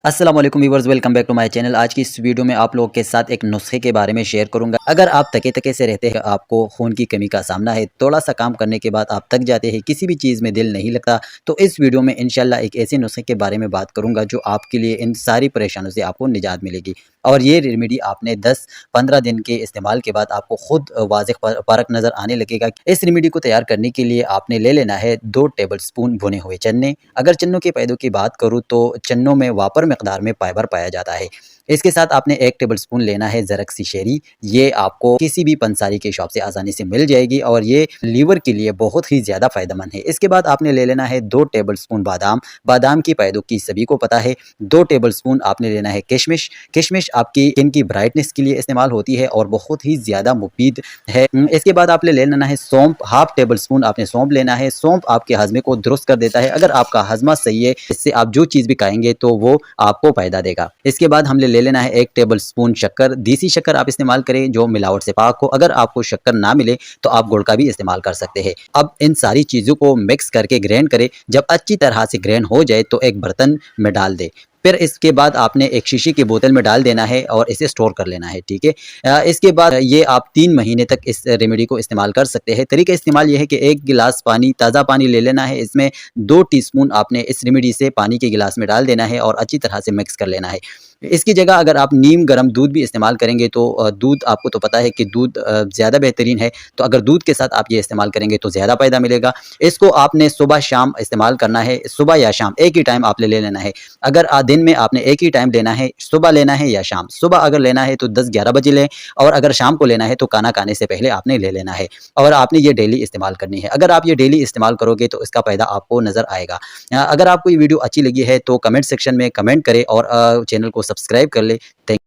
अस्सलाम वालेकुम viewers, welcome back to my channel. आज की इस वीडियो में आप लोगों के साथ एक नुस्खे के बारे में शेयर करूंगा। अगर आप तके-तके से रहते हैं, आपको खून की कमी का सामना है, थोड़ा सा काम करने के बाद आप थक जाते हैं, किसी भी चीज़ में दिल नहीं लगता, तो इस वीडियो में इंशाल्लाह एक ऐसे नुस्खे के बारे में बात करूंगा जो आपके लिए इन सारी परेशानियों से आपको निजात मिलेगी। और ये रेमेडी आपने 10-15 दिन के इस्तेमाल के बाद आपको खुद वाज़ेह फ़र्क नज़र आने लगेगा। इस रेमेडी को तैयार करने के लिए आपने ले लेना है 2 टेबल स्पून भुने हुए चने। अगर चनों के फ़ायदों की बात करूँ तो चनों में वापर मकदार में फाइबर पाया जाता है। इसके साथ आपने 1 टेबल स्पून लेना है ज़रक-सी शहरी। ये आपको किसी भी पंसारी के शॉप से आसानी से मिल जाएगी और ये लीवर के लिए बहुत ही ज़्यादा फ़ायदेमंद है। इसके बाद आपने ले लेना है 2 टेबल स्पून बादाम। बादाम की फ़ायदों की सभी को पता है। 2 टेबल स्पून आपने लेना है किशमिश। किशमिश आपकी स्किन की ब्राइटनेस के लिए इस्तेमाल होती है और बहुत ही ज़्यादा मुफीद है। इसके बाद आपने ले लेना है सौंफ। हाफ टेबल स्पून आपने सौंफ लेना है। सौंफ आपके हज़मे को दुरुस्त कर देता है। अगर आपका हज़मा सही है, इससे आप जो चीज़ भी खाएँगे तो वो आपको फ़ायदा देगा। इसके बाद हमने ले लेना है 1 टेबल स्पून शक्कर। देसी शक्कर आप इस्तेमाल करें जो मिलावट से पाक हो। अगर आपको शक्कर ना मिले तो आप गुड़ का भी इस्तेमाल कर सकते हैं। अब इन सारी चीज़ों को मिक्स करके ग्राइंड करें। जब अच्छी तरह से ग्राइंड हो जाए तो एक बर्तन में डाल दें। फिर इसके बाद आपने एक शीशी की बोतल में डाल देना है और इसे स्टोर कर लेना है, ठीक है। इसके बाद ये आप 3 महीने तक इस रेमेडी को इस्तेमाल कर सकते हैं। तरीका इस्तेमाल ये है कि 1 गिलास पानी, ताज़ा पानी ले लेना है। इसमें 2 टीस्पून आपने इस रेमेडी से पानी के गिलास में डाल देना है और अच्छी तरह से मिक्स कर लेना है। इसकी जगह अगर आप नीम गर्म दूध भी इस्तेमाल करेंगे तो दूध आपको तो पता है कि दूध ज़्यादा बेहतरीन है, तो अगर दूध के साथ आप ये इस्तेमाल करेंगे तो ज़्यादा फ़ायदा मिलेगा। इसको आपने सुबह शाम इस्तेमाल करना है, सुबह या शाम एक ही टाइम आपने ले लेना है। अगर दिन में आपने एक ही टाइम लेना है, सुबह लेना है या शाम। सुबह अगर लेना है तो 10-11 बजे लें और अगर शाम को लेना है तो खाना खाने से पहले आपने ले लेना है और आपने ये डेली इस्तेमाल करनी है। अगर आप ये डेली इस्तेमाल करोगे तो इसका फ़ायदा आपको नज़र आएगा। अगर आपको ये वीडियो अच्छी लगी है तो कमेंट सेक्शन में कमेंट करें और चैनल को सब्सक्राइब कर लें। थैंक